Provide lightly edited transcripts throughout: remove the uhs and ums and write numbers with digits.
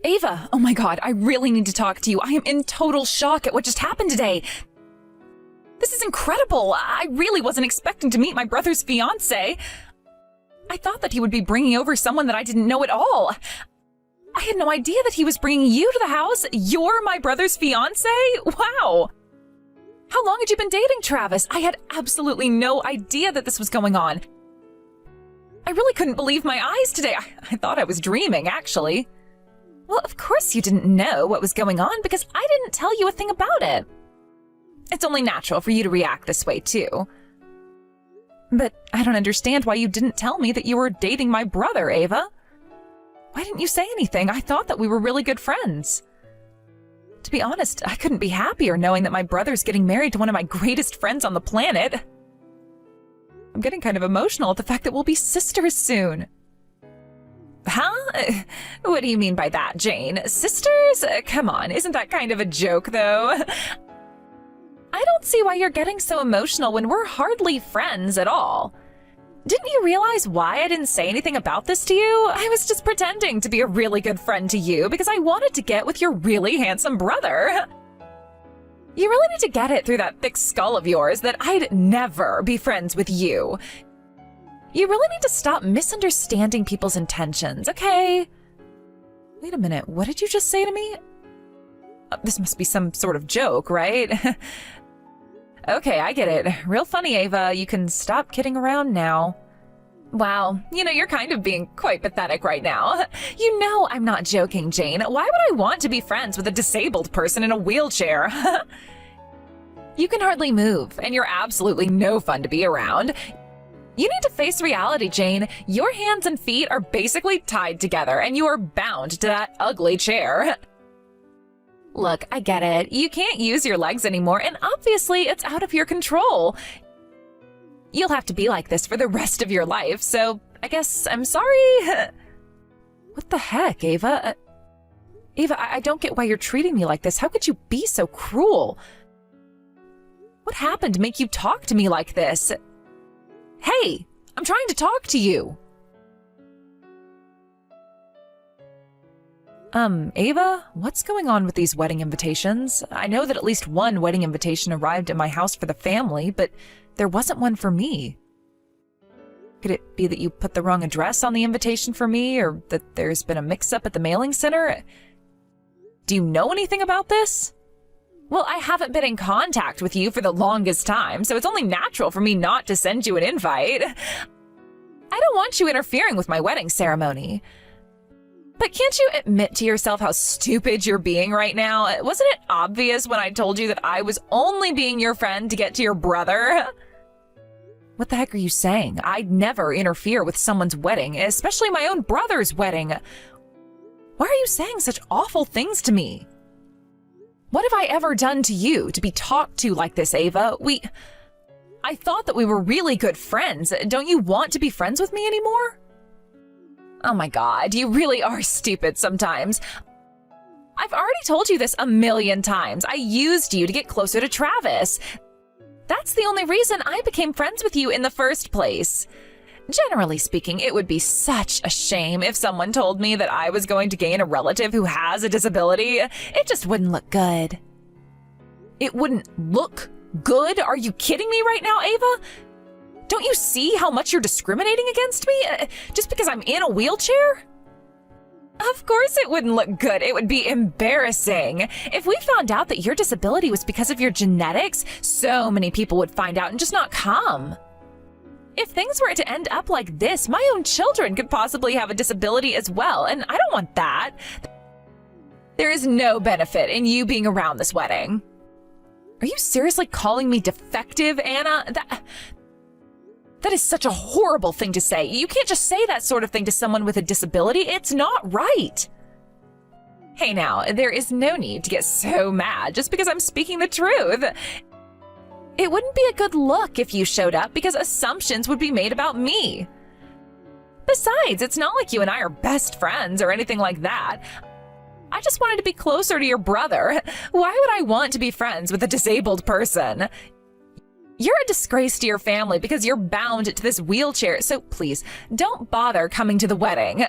Ava, oh my god, I really need to talk to you. I am in total shock at what just happened today. This is incredible. I really wasn't expecting to meet my brother's fiancé. I thought that he would be bringing over someone that I didn't know at all. I had no idea that he was bringing you to the house. You're my brother's fiancé? Wow. How long had you been dating Travis? I had absolutely no idea that this was going on. I really couldn't believe my eyes today. I thought I was dreaming, actually. Well, of course you didn't know what was going on because I didn't tell you a thing about it. It's only natural for you to react this way, too. But I don't understand why you didn't tell me that you were dating my brother, Ava. Why didn't you say anything? I thought that we were really good friends. To be honest, I couldn't be happier knowing that my brother's getting married to one of my greatest friends on the planet. I'm getting kind of emotional at the fact that we'll be sisters soon. Huh? What do you mean by that, Jane? Sisters? Come on, isn't that kind of a joke, though? I don't see why you're getting so emotional when we're hardly friends at all. Didn't you realize why I didn't say anything about this to you? I was just pretending to be a really good friend to you because I wanted to get with your really handsome brother. You really need to get it through that thick skull of yours that I'd never be friends with you. You really need to stop misunderstanding people's intentions, okay? Wait a minute, what did you just say to me? This must be some sort of joke, right? Okay, I get it. Real funny, Ava. You can stop kidding around now. Wow, you're kind of being quite pathetic right now. You know I'm not joking, Jane. Why would I want to be friends with a disabled person in a wheelchair? You can hardly move, and you're absolutely no fun to be around. You need to face reality, Jane. Your hands and feet are basically tied together, and you are bound to that ugly chair. Look, I get it. You can't use your legs anymore, and obviously it's out of your control. You'll have to be like this for the rest of your life, so I guess I'm sorry. What the heck, Ava? Ava, I don't get why you're treating me like this. How could you be so cruel? What happened to make you talk to me like this? Hey, I'm trying to talk to you. Ava, what's going on with these wedding invitations? I know that at least one wedding invitation arrived at my house for the family, but there wasn't one for me. Could it be that you put the wrong address on the invitation for me, or that there's been a mix-up at the mailing center? Do you know anything about this? Well, I haven't been in contact with you for the longest time, so it's only natural for me not to send you an invite. I don't want you interfering with my wedding ceremony. But can't you admit to yourself how stupid you're being right now? Wasn't it obvious when I told you that I was only being your friend to get to your brother? What the heck are you saying? I'd never interfere with someone's wedding, especially my own brother's wedding. Why are you saying such awful things to me? What have I ever done to you to be talked to like this, Ava? I thought that we were really good friends. Don't you want to be friends with me anymore? Oh my god, you really are stupid sometimes. I've already told you this a million times. I used you to get closer to Travis. That's the only reason I became friends with you in the first place. Generally speaking, it would be such a shame if someone told me that I was going to gain a relative who has a disability. It just wouldn't look good. It wouldn't look good? Are you kidding me right now, Ava? Don't you see how much you're discriminating against me? Just because I'm in a wheelchair? Of course it wouldn't look good. It would be embarrassing. If we found out that your disability was because of your genetics, so many people would find out and just not come. If things were to end up like this, my own children could possibly have a disability as well, and I don't want that. There is no benefit in you being around this wedding. Are you seriously calling me defective, Anna? That is such a horrible thing to say. You can't just say that sort of thing to someone with a disability. It's not right. Hey now, there is no need to get so mad just because I'm speaking the truth. It wouldn't be a good look if you showed up because assumptions would be made about me. Besides, it's not like you and I are best friends or anything like that. I just wanted to be closer to your brother. Why would I want to be friends with a disabled person? You're a disgrace to your family because you're bound to this wheelchair, so please, don't bother coming to the wedding.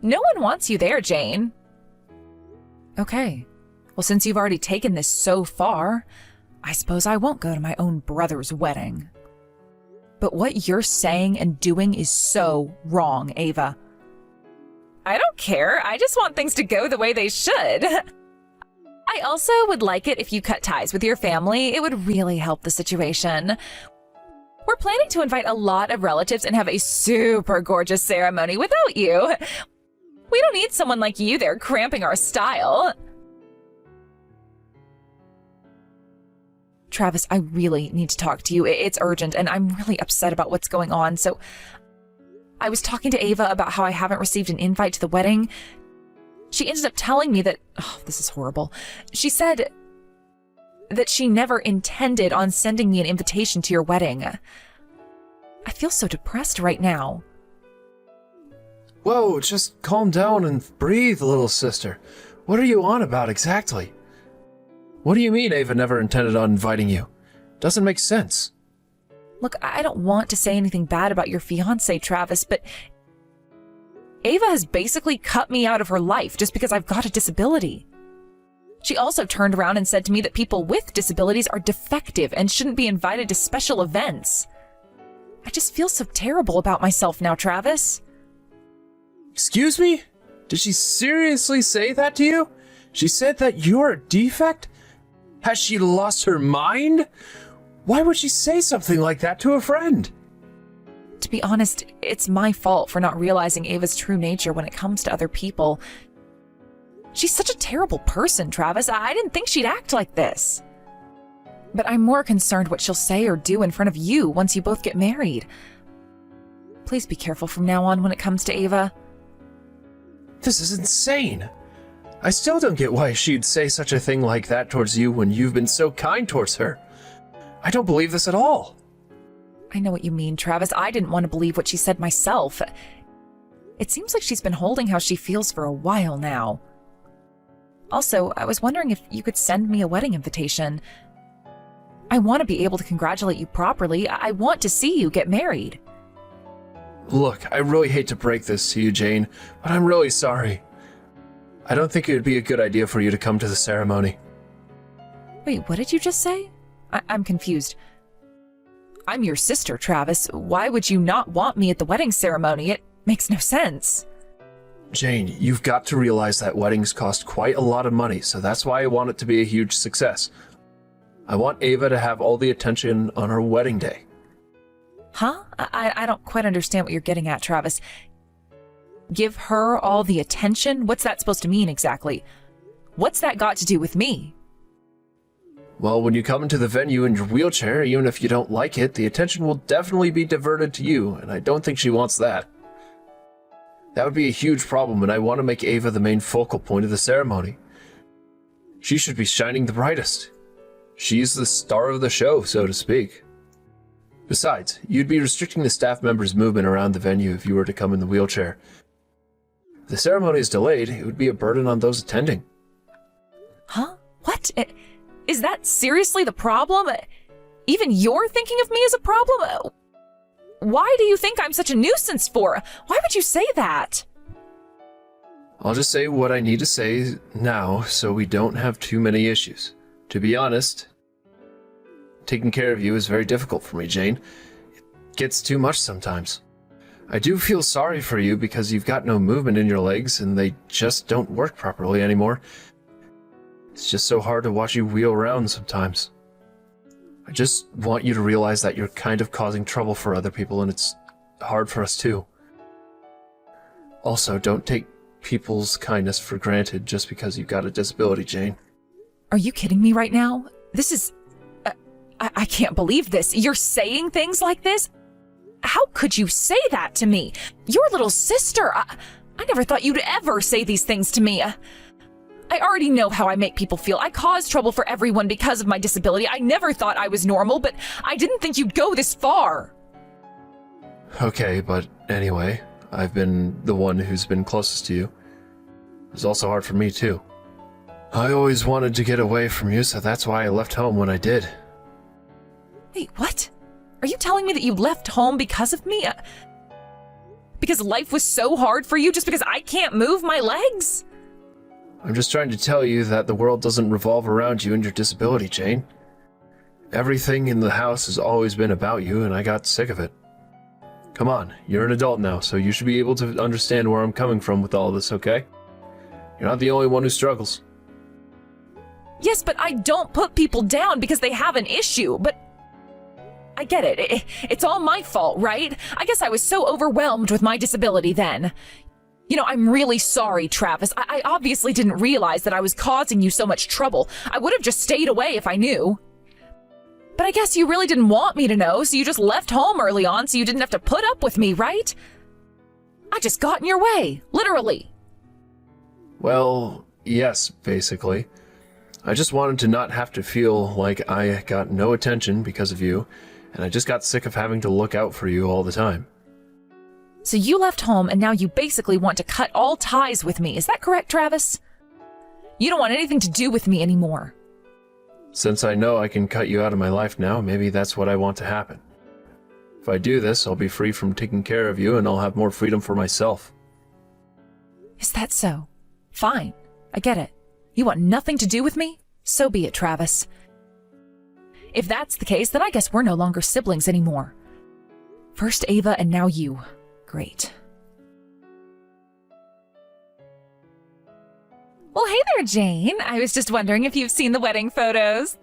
No one wants you there, Jane. Okay. Well, since you've already taken this so far, I suppose I won't go to my own brother's wedding. But what you're saying and doing is so wrong, Ava. I don't care. I just want things to go the way they should. I also would like it if you cut ties with your family. It would really help the situation. We're planning to invite a lot of relatives and have a super gorgeous ceremony without you. We don't need someone like you there cramping our style. Travis, I really need to talk to you. It's urgent, and I'm really upset about what's going on. So I was talking to Ava about how I haven't received an invite to the wedding. She ended up telling me that, oh, this is horrible. She said that she never intended on sending me an invitation to your wedding. I feel so depressed right now. Whoa, just calm down and breathe, little sister. What are you on about exactly? What do you mean Ava never intended on inviting you? Doesn't make sense. Look, I don't want to say anything bad about your fiancé, Travis, but Ava has basically cut me out of her life just because I've got a disability. She also turned around and said to me that people with disabilities are defective and shouldn't be invited to special events. I just feel so terrible about myself now, Travis. Excuse me? Did she seriously say that to you? She said that you're a defect? Has she lost her mind? Why would she say something like that to a friend? To be honest, it's my fault for not realizing Ava's true nature when it comes to other people. She's such a terrible person, Travis. I didn't think she'd act like this. But I'm more concerned what she'll say or do in front of you once you both get married. Please be careful from now on when it comes to Ava. This is insane. I still don't get why she'd say such a thing like that towards you when you've been so kind towards her. I don't believe this at all. I know what you mean, Travis. I didn't want to believe what she said myself. It seems like she's been holding how she feels for a while now. Also, I was wondering if you could send me a wedding invitation. I want to be able to congratulate you properly. I want to see you get married. Look, I really hate to break this to you, Jane, but I'm really sorry. I don't think it would be a good idea for you to come to the ceremony. Wait, what did you just say? I'm confused. I'm your sister, Travis. Why would you not want me at the wedding ceremony? It makes no sense. Jane, you've got to realize that weddings cost quite a lot of money, so that's why I want it to be a huge success. I want Ava to have all the attention on her wedding day. Huh? I don't quite understand what you're getting at, Travis. Give her all the attention? What's that supposed to mean exactly? What's that got to do with me? Well, when you come into the venue in your wheelchair, even if you don't like it, the attention will definitely be diverted to you, and I don't think she wants that. That would be a huge problem, and I want to make Ava the main focal point of the ceremony. She should be shining the brightest. She's the star of the show, so to speak. Besides, you'd be restricting the staff members' movement around the venue if you were to come in the wheelchair. If the ceremony is delayed, it would be a burden on those attending. Huh? What? Is that seriously the problem? Even you're thinking of me as a problem? Why do you think I'm such a nuisance for? Why would you say that? I'll just say what I need to say now so we don't have too many issues. To be honest, taking care of you is very difficult for me, Jane. It gets too much sometimes. I do feel sorry for you because you've got no movement in your legs and they just don't work properly anymore. It's just so hard to watch you wheel around sometimes. I just want you to realize that you're kind of causing trouble for other people and it's hard for us too. Also, don't take people's kindness for granted just because you've got a disability, Jane. Are you kidding me right now? This is... I can't believe this. You're saying things like this? How could you say that to me? Your little sister. I never thought you'd ever say these things to me. I already know how I make people feel. I cause trouble for everyone because of my disability. I never thought I was normal, but I didn't think you'd go this far. Okay, but anyway, I've been the one who's been closest to you. It was also hard for me too. I always wanted to get away from you, so that's why I left home when I did. Wait, what? Are you telling me that you left home because of me? Because life was so hard for you just because I can't move my legs? I'm just trying to tell you that the world doesn't revolve around you and your disability, Jane. Everything in the house has always been about you, and I got sick of it. Come on, you're an adult now, so you should be able to understand where I'm coming from with all of this, okay? You're not the only one who struggles. Yes, but I don't put people down because they have an issue, but I get it. It's all my fault, right? I guess I was so overwhelmed with my disability then. You know, I'm really sorry, Travis. I obviously didn't realize that I was causing you so much trouble. I would have just stayed away if I knew. But I guess you really didn't want me to know, so you just left home early on so you didn't have to put up with me, right? I just got in your way, literally. Well, yes, basically. I just wanted to not have to feel like I got no attention because of you, and I just got sick of having to look out for you all the time. So you left home and now you basically want to cut all ties with me, is that correct, Travis? You don't want anything to do with me anymore. Since I know I can cut you out of my life now, maybe that's what I want to happen. If I do this, I'll be free from taking care of you and I'll have more freedom for myself. Is that so? Fine, I get it. You want nothing to do with me? So be it, Travis. If that's the case, then I guess we're no longer siblings anymore. First Ava and now you. Great. Well, hey there, Jane. I was just wondering if you've seen the wedding photos.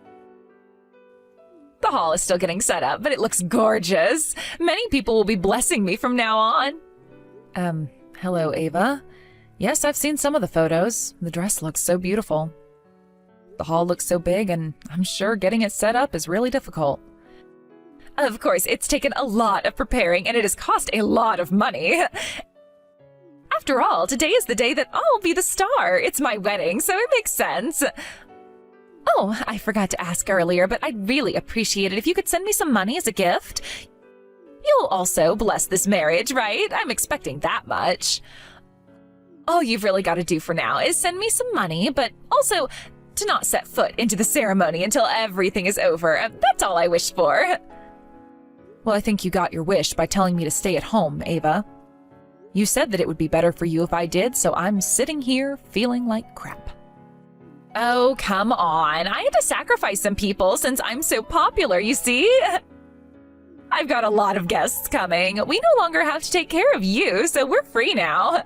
The hall is still getting set up, but it looks gorgeous. Many people will be blessing me from now on. Hello, Ava. Yes, I've seen some of the photos. The dress looks so beautiful. The hall looks so big, and I'm sure getting it set up is really difficult. Of course, it's taken a lot of preparing, and it has cost a lot of money. After all, today is the day that I'll be the star. It's my wedding, so it makes sense. Oh, I forgot to ask earlier, but I'd really appreciate it if you could send me some money as a gift. You'll also bless this marriage, right? I'm expecting that much. All you've really got to do for now is send me some money, but also to not set foot into the ceremony until everything is over. That's all I wish for. Well, I think you got your wish by telling me to stay at home, Ava. You said that it would be better for you if I did, so I'm sitting here feeling like crap. Oh, come on. I had to sacrifice some people since I'm so popular, you see? I've got a lot of guests coming. We no longer have to take care of you, so we're free now.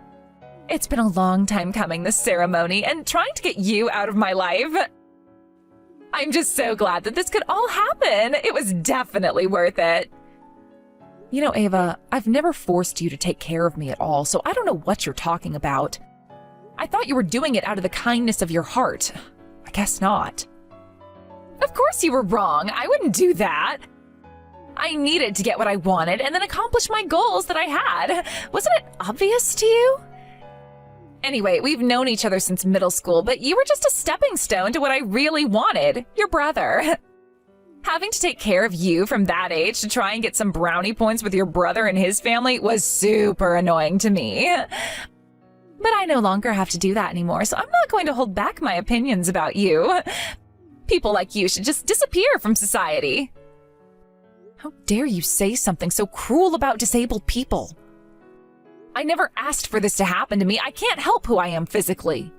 It's been a long time coming, this ceremony, and trying to get you out of my life. I'm just so glad that this could all happen. It was definitely worth it. You know, Ava, I've never forced you to take care of me at all, so I don't know what you're talking about. I thought you were doing it out of the kindness of your heart. I guess not. Of course you were wrong. I wouldn't do that. I needed to get what I wanted and then accomplish my goals that I had. Wasn't it obvious to you? Anyway, we've known each other since middle school, but you were just a stepping stone to what I really wanted, your brother. Having to take care of you from that age to try and get some brownie points with your brother and his family was super annoying to me. But I no longer have to do that anymore, so I'm not going to hold back my opinions about you. People like you should just disappear from society. How dare you say something so cruel about disabled people? I never asked for this to happen to me. I can't help who I am physically.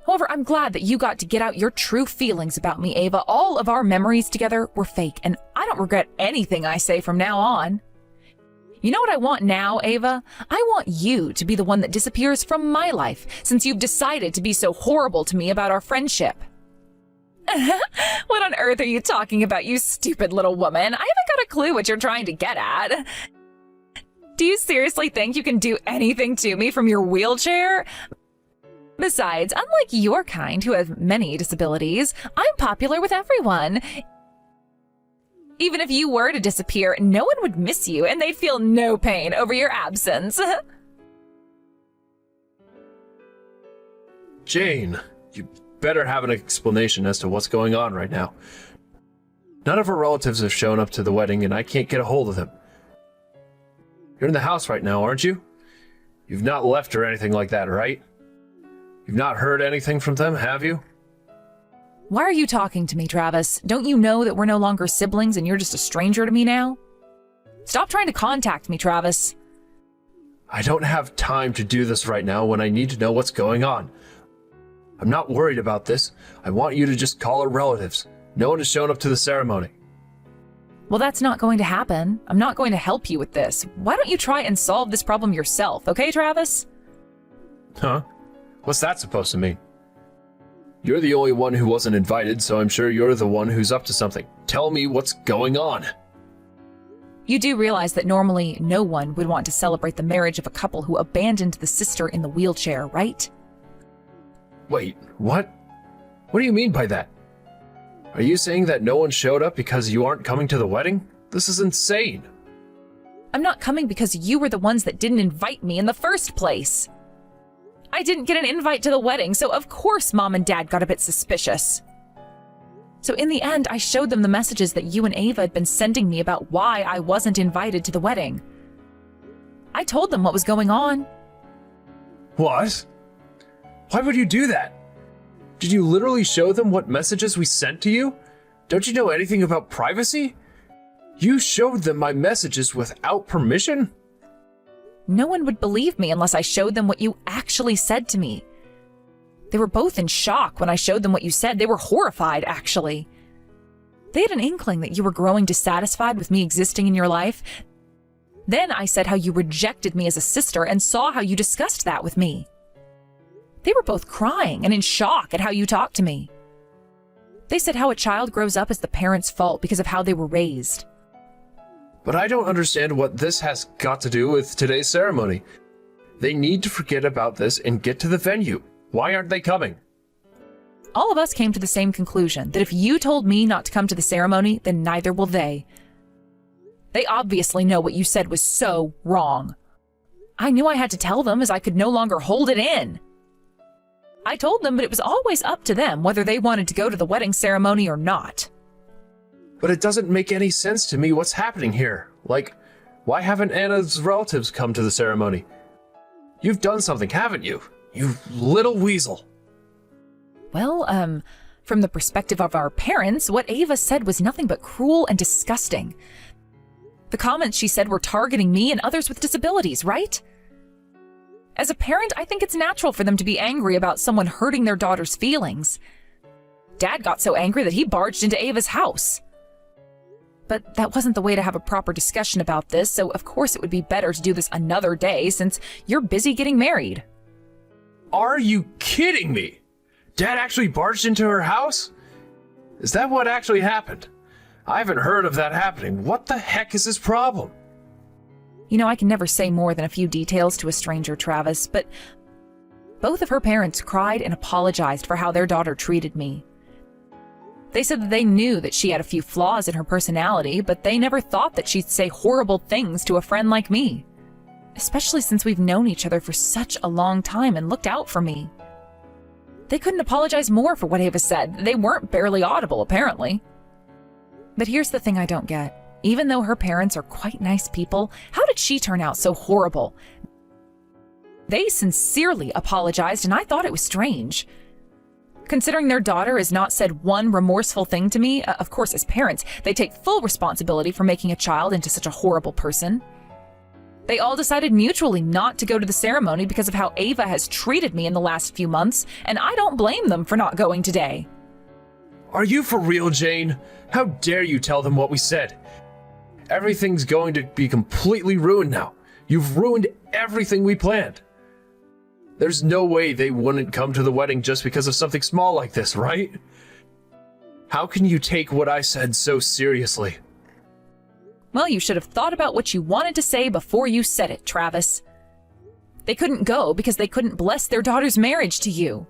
However, I'm glad that you got to get out your true feelings about me, Ava. All of our memories together were fake, and I don't regret anything I say from now on. You know what I want now, Ava? I want you to be the one that disappears from my life, since you've decided to be so horrible to me about our friendship. What on earth are you talking about, you stupid little woman? I haven't got a clue what you're trying to get at. Do you seriously think you can do anything to me from your wheelchair? Besides, unlike your kind who have many disabilities, I'm popular with everyone. Even if you were to disappear, no one would miss you and they'd feel no pain over your absence. Jane, you better have an explanation as to what's going on right now. None of her relatives have shown up to the wedding and I can't get a hold of them. You're in the house right now, aren't you? You've not left or anything like that, right? You've not heard anything from them, have you? Why are you talking to me, Travis? Don't you know that we're no longer siblings and you're just a stranger to me now? Stop trying to contact me, Travis. I don't have time to do this right now when I need to know what's going on. I'm not worried about this. I want you to just call her relatives. No one has shown up to the ceremony. Well, that's not going to happen. I'm not going to help you with this. Why don't you try and solve this problem yourself, okay, Travis? Huh? What's that supposed to mean? You're the only one who wasn't invited, so I'm sure you're the one who's up to something. Tell me what's going on. You do realize that normally no one would want to celebrate the marriage of a couple who abandoned the sister in the wheelchair, right? Wait, what? What do you mean by that? Are you saying that no one showed up because you aren't coming to the wedding? This is insane. I'm not coming because you were the ones that didn't invite me in the first place. I didn't get an invite to the wedding, so of course Mom and Dad got a bit suspicious. So in the end, I showed them the messages that you and Ava had been sending me about why I wasn't invited to the wedding. I told them what was going on. What? Why would you do that? Did you literally show them what messages we sent to you? Don't you know anything about privacy? You showed them my messages without permission? No one would believe me unless I showed them what you actually said to me. They were both in shock when I showed them what you said. They were horrified, actually. They had an inkling that you were growing dissatisfied with me existing in your life. Then I said how you rejected me as a sister and saw how you discussed that with me. They were both crying and in shock at how you talked to me. They said how a child grows up as the parent's fault because of how they were raised. But I don't understand what this has got to do with today's ceremony. They need to forget about this and get to the venue. Why aren't they coming? All of us came to the same conclusion, that if you told me not to come to the ceremony, then neither will they. They obviously know what you said was so wrong. I knew I had to tell them as I could no longer hold it in. I told them, but it was always up to them whether they wanted to go to the wedding ceremony or not. But it doesn't make any sense to me what's happening here. Like, why haven't Anna's relatives come to the ceremony? You've done something, haven't you? You little weasel. Well, from the perspective of our parents, what Ava said was nothing but cruel and disgusting. The comments she said were targeting me and others with disabilities, right? As a parent, I think it's natural for them to be angry about someone hurting their daughter's feelings. Dad got so angry that he barged into Ava's house. But that wasn't the way to have a proper discussion about this, so of course it would be better to do this another day since you're busy getting married. Are you kidding me? Dad actually barged into her house? Is that what actually happened? I haven't heard of that happening. What the heck is his problem? You know, I can never say more than a few details to a stranger, Travis, but both of her parents cried and apologized for how their daughter treated me. They said that they knew that she had a few flaws in her personality, but they never thought that she'd say horrible things to a friend like me. Especially since we've known each other for such a long time and looked out for me. They couldn't apologize more for what Ava said. They weren't barely audible, apparently. But here's the thing I don't get. Even though her parents are quite nice people, how did she turn out so horrible? They sincerely apologized, and I thought it was strange. Considering their daughter has not said one remorseful thing to me, of course, as parents, they take full responsibility for making a child into such a horrible person. They all decided mutually not to go to the ceremony because of how Ava has treated me in the last few months, and I don't blame them for not going today. Are you for real, Jane? How dare you tell them what we said? Everything's going to be completely ruined now. You've ruined everything we planned. There's no way they wouldn't come to the wedding just because of something small like this, right? How can you take what I said so seriously? Well, you should have thought about what you wanted to say before you said it, Travis. They couldn't go because they couldn't bless their daughter's marriage to you.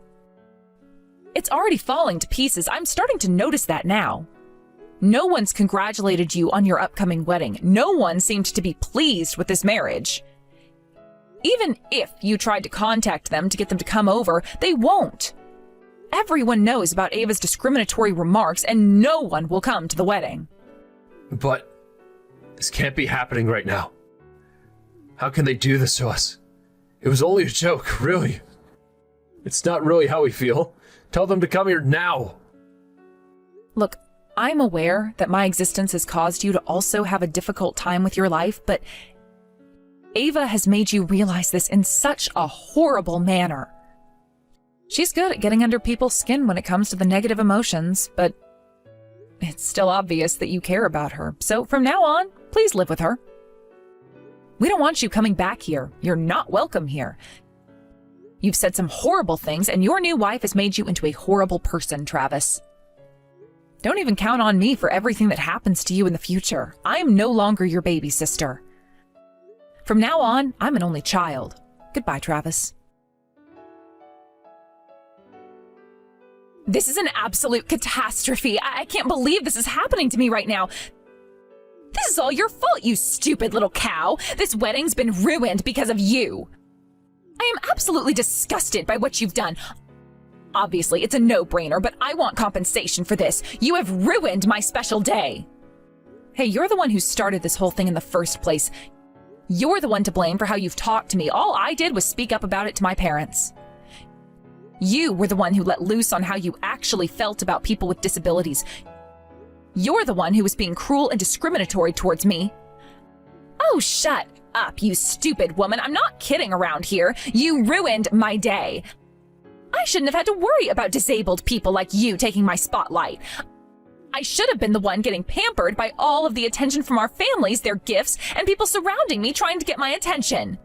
It's already falling to pieces. I'm starting to notice that now. No one's congratulated you on your upcoming wedding. No one seemed to be pleased with this marriage. Even if you tried to contact them to get them to come over, they won't. Everyone knows about Ava's discriminatory remarks, and no one will come to the wedding. But this can't be happening right now. How can they do this to us? It was only a joke, really. It's not really how we feel. Tell them to come here now. Look, I'm aware that my existence has caused you to also have a difficult time with your life, but Ava has made you realize this in such a horrible manner. She's good at getting under people's skin when it comes to the negative emotions, but it's still obvious that you care about her. So from now on, please live with her. We don't want you coming back here. You're not welcome here. You've said some horrible things, and your new wife has made you into a horrible person, Travis. Don't even count on me for everything that happens to you in the future. I am no longer your baby sister. From now on, I'm an only child. Goodbye, Travis. This is an absolute catastrophe. I can't believe this is happening to me right now. This is all your fault, you stupid little cow. This wedding's been ruined because of you. I am absolutely disgusted by what you've done. Obviously, it's a no-brainer, but I want compensation for this. You have ruined my special day. Hey, you're the one who started this whole thing in the first place. You're the one to blame for how you've talked to me. All I did was speak up about it to my parents. You were the one who let loose on how you actually felt about people with disabilities. You're the one who was being cruel and discriminatory towards me. Oh, shut up, you stupid woman. I'm not kidding around here. You ruined my day. I shouldn't have had to worry about disabled people like you taking my spotlight. I should have been the one getting pampered by all of the attention from our families, their gifts, and people surrounding me trying to get my attention.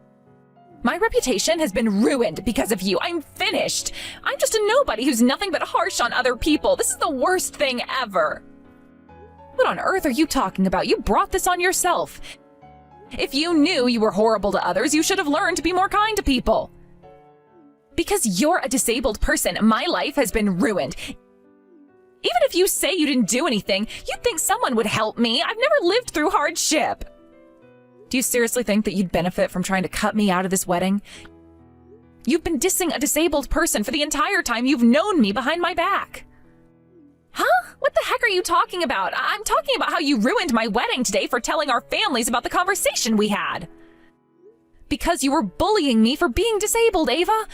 My reputation has been ruined because of you. I'm finished. I'm just a nobody who's nothing but harsh on other people. This is the worst thing ever. What on earth are you talking about? You brought this on yourself. If you knew you were horrible to others, you should have learned to be more kind to people. Because you're a disabled person, my life has been ruined. Even if you say you didn't do anything, you'd think someone would help me. I've never lived through hardship. Do you seriously think that you'd benefit from trying to cut me out of this wedding? You've been dissing a disabled person for the entire time you've known me behind my back. Huh? What the heck are you talking about? I'm talking about how you ruined my wedding today for telling our families about the conversation we had. Because you were bullying me for being disabled, Ava.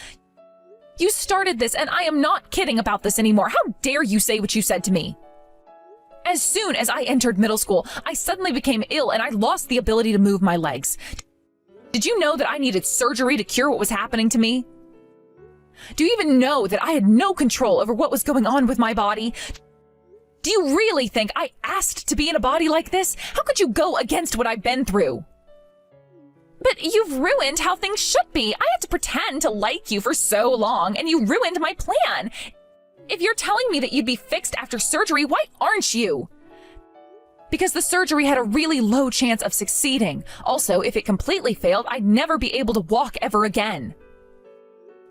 You started this, and I am not kidding about this anymore. How dare you say what you said to me? As soon as I entered middle school, I suddenly became ill and I lost the ability to move my legs. Did you know that I needed surgery to cure what was happening to me? Do you even know that I had no control over what was going on with my body? Do you really think I asked to be in a body like this? How could you go against what I've been through? But you've ruined how things should be. I had to pretend to like you for so long, and you ruined my plan. If you're telling me that you'd be fixed after surgery, why aren't you? Because the surgery had a really low chance of succeeding. Also, if it completely failed, I'd never be able to walk ever again.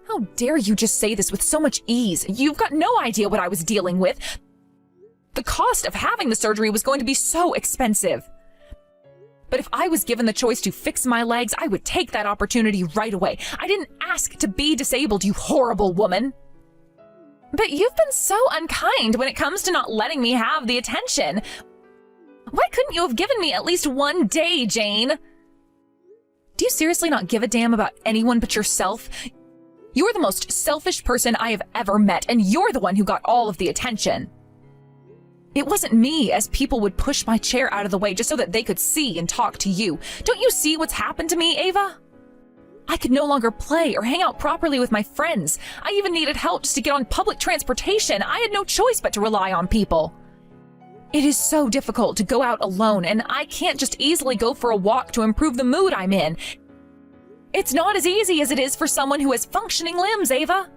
How dare you just say this with so much ease? You've got no idea what I was dealing with. The cost of having the surgery was going to be so expensive. But if I was given the choice to fix my legs, I would take that opportunity right away. I didn't ask to be disabled, you horrible woman. But you've been so unkind when it comes to not letting me have the attention. Why couldn't you have given me at least one day, Jane? Do you seriously not give a damn about anyone but yourself? You're the most selfish person I have ever met, and you're the one who got all of the attention. It wasn't me, as people would push my chair out of the way just so that they could see and talk to you. Don't you see what's happened to me, Ava? I could no longer play or hang out properly with my friends. I even needed help just to get on public transportation. I had no choice but to rely on people. It is so difficult to go out alone, and I can't just easily go for a walk to improve the mood I'm in. It's not as easy as it is for someone who has functioning limbs, Ava.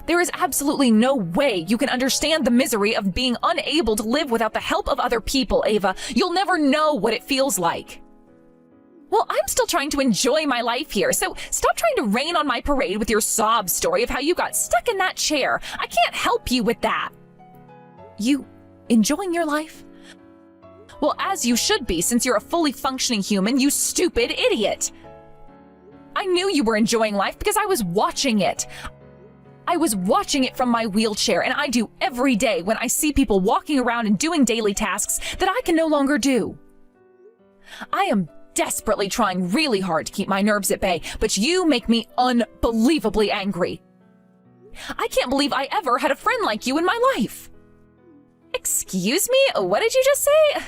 There is absolutely no way you can understand the misery of being unable to live without the help of other people, Ava. You'll never know what it feels like. Well, I'm still trying to enjoy my life here, so stop trying to rain on my parade with your sob story of how you got stuck in that chair. I can't help you with that. You enjoying your life? Well, as you should be, since you're a fully functioning human, you stupid idiot. I knew you were enjoying life because I was watching it. I was watching it from my wheelchair, and I do every day when I see people walking around and doing daily tasks that I can no longer do. I am desperately trying really hard to keep my nerves at bay, but you make me unbelievably angry. I can't believe I ever had a friend like you in my life. Excuse me? What did you just say?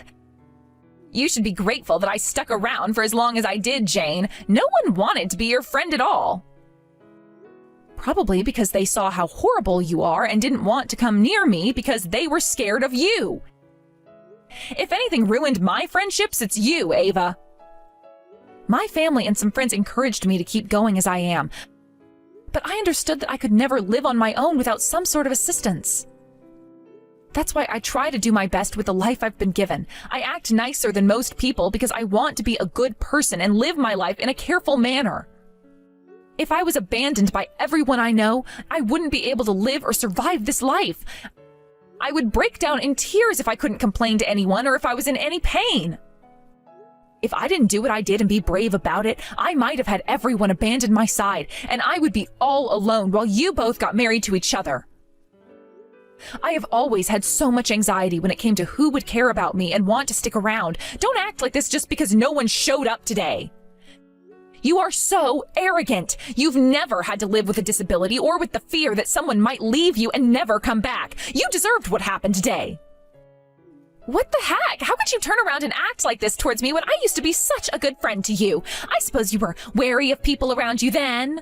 You should be grateful that I stuck around for as long as I did, Jane. No one wanted to be your friend at all. Probably because they saw how horrible you are and didn't want to come near me because they were scared of you. If anything ruined my friendships, it's you, Ava. My family and some friends encouraged me to keep going as I am, but I understood that I could never live on my own without some sort of assistance. That's why I try to do my best with the life I've been given. I act nicer than most people because I want to be a good person and live my life in a careful manner. If I was abandoned by everyone I know, I wouldn't be able to live or survive this life. I would break down in tears if I couldn't complain to anyone or if I was in any pain. If I didn't do what I did and be brave about it, I might have had everyone abandon my side, and I would be all alone while you both got married to each other. I have always had so much anxiety when it came to who would care about me and want to stick around. Don't act like this just because no one showed up today. You are so arrogant. You've never had to live with a disability or with the fear that someone might leave you and never come back. You deserved what happened today. What the heck? How could you turn around and act like this towards me when I used to be such a good friend to you? I suppose you were wary of people around you then.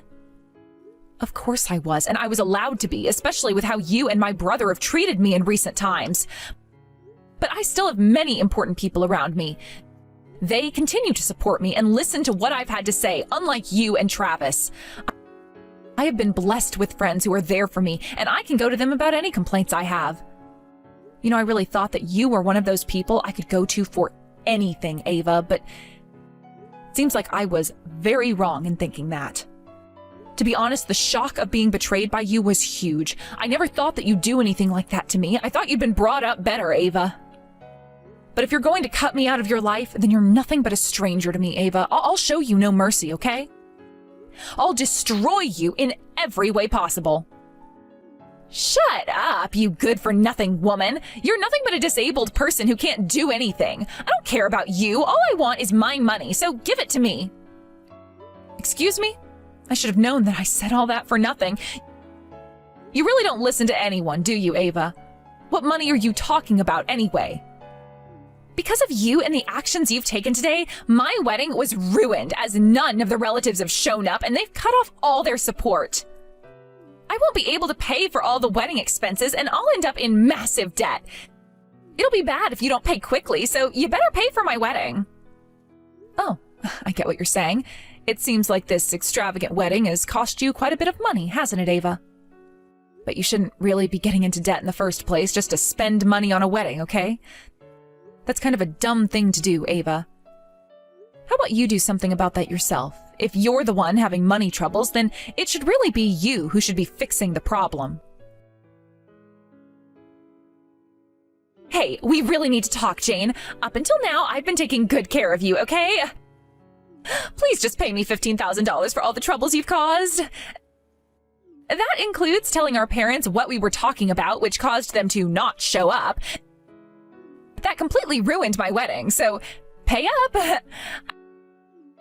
Of course I was, and I was allowed to be, especially with how you and my brother have treated me in recent times. But I still have many important people around me. They continue to support me and listen to what I've had to say, unlike you and Travis. I have been blessed with friends who are there for me, and I can go to them about any complaints I have. You know, I really thought that you were one of those people I could go to for anything, Ava, but it seems like I was very wrong in thinking that. To be honest, the shock of being betrayed by you was huge. I never thought that you'd do anything like that to me. I thought you'd been brought up better, Ava. But if you're going to cut me out of your life, then you're nothing but a stranger to me, Ava. I'll show you no mercy, okay? I'll destroy you in every way possible. Shut up, you good-for-nothing woman. You're nothing but a disabled person who can't do anything. I don't care about you. All I want is my money, so give it to me. Excuse me? I should have known that I said all that for nothing. You really don't listen to anyone, do you, Ava? What money are you talking about anyway? Because of you and the actions you've taken today, my wedding was ruined as none of the relatives have shown up and they've cut off all their support. I won't be able to pay for all the wedding expenses and I'll end up in massive debt. It'll be bad if you don't pay quickly, so you better pay for my wedding. Oh, I get what you're saying. It seems like this extravagant wedding has cost you quite a bit of money, hasn't it, Ava? But you shouldn't really be getting into debt in the first place just to spend money on a wedding, okay? That's kind of a dumb thing to do, Ava. How about you do something about that yourself? If you're the one having money troubles, then it should really be you who should be fixing the problem. Hey, we really need to talk, Jane. Up until now, I've been taking good care of you, okay? Please just pay me $15,000 for all the troubles you've caused. That includes telling our parents what we were talking about, which caused them to not show up. That completely ruined my wedding, so pay up.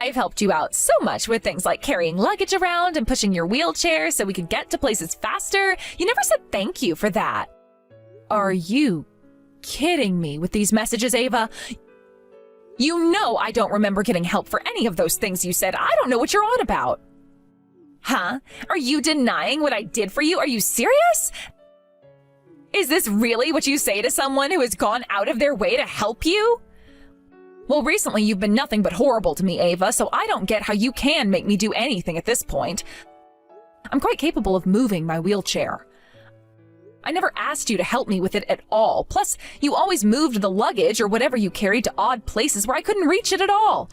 I've helped you out so much with things like carrying luggage around and pushing your wheelchair so we could get to places faster. You never said thank you for that. Are you kidding me with these messages, Ava? You know I don't remember getting help for any of those things you said. I don't know what you're on about. Huh? Are you denying what I did for you? Are you serious? Is this really what you say to someone who has gone out of their way to help you? Well, recently you've been nothing but horrible to me, Ava, so I don't get how you can make me do anything at this point. I'm quite capable of moving my wheelchair. I never asked you to help me with it at all. Plus, you always moved the luggage or whatever you carried to odd places where I couldn't reach it at all.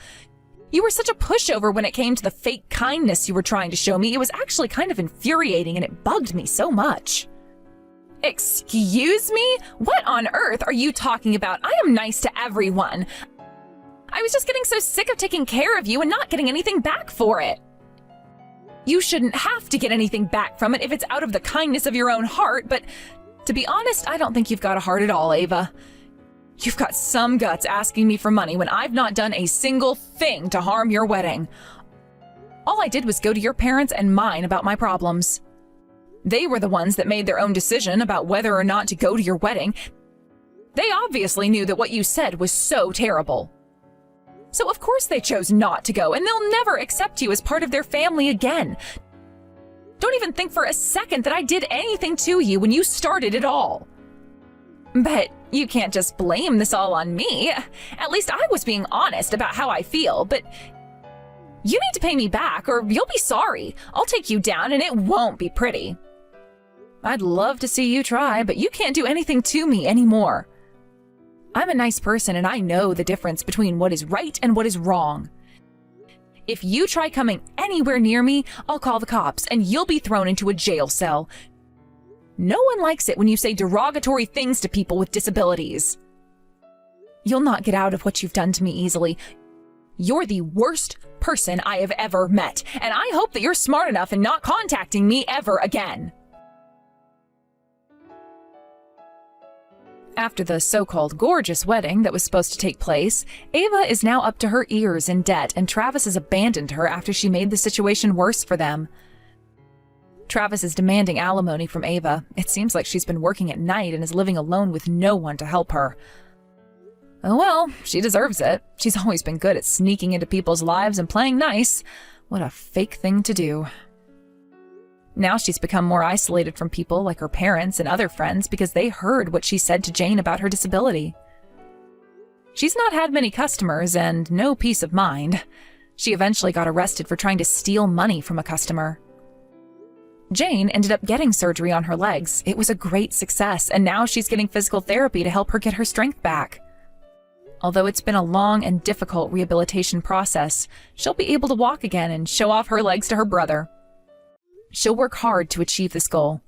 You were such a pushover when it came to the fake kindness you were trying to show me. It was actually kind of infuriating and it bugged me so much. Excuse me? What on earth are you talking about? I am nice to everyone. I was just getting so sick of taking care of you and not getting anything back for it. You shouldn't have to get anything back from it if it's out of the kindness of your own heart, but to be honest, I don't think you've got a heart at all, Ava. You've got some guts asking me for money when I've not done a single thing to harm your wedding. All I did was go to your parents and mine about my problems. They were the ones that made their own decision about whether or not to go to your wedding. They obviously knew that what you said was so terrible. So of course they chose not to go, and they'll never accept you as part of their family again. Don't even think for a second that I did anything to you when you started it all. But you can't just blame this all on me. At least I was being honest about how I feel, but you need to pay me back or you'll be sorry. I'll take you down and it won't be pretty. I'd love to see you try, but you can't do anything to me anymore. I'm a nice person and I know the difference between what is right and what is wrong. If you try coming anywhere near me, I'll call the cops and you'll be thrown into a jail cell. No one likes it when you say derogatory things to people with disabilities. You'll not get out of what you've done to me easily. You're the worst person I have ever met, and I hope that you're smart enough in not contacting me ever again. After the so-called gorgeous wedding that was supposed to take place, Ava is now up to her ears in debt, and Travis has abandoned her after she made the situation worse for them. Travis is demanding alimony from Ava. It seems like she's been working at night and is living alone with no one to help her. Oh well, she deserves it. She's always been good at sneaking into people's lives and playing nice. What a fake thing to do. Now she's become more isolated from people like her parents and other friends because they heard what she said to Jane about her disability. She's not had many customers and no peace of mind. She eventually got arrested for trying to steal money from a customer. Jane ended up getting surgery on her legs. It was a great success, and now she's getting physical therapy to help her get her strength back. Although it's been a long and difficult rehabilitation process, she'll be able to walk again and show off her legs to her brother. She'll work hard to achieve this goal.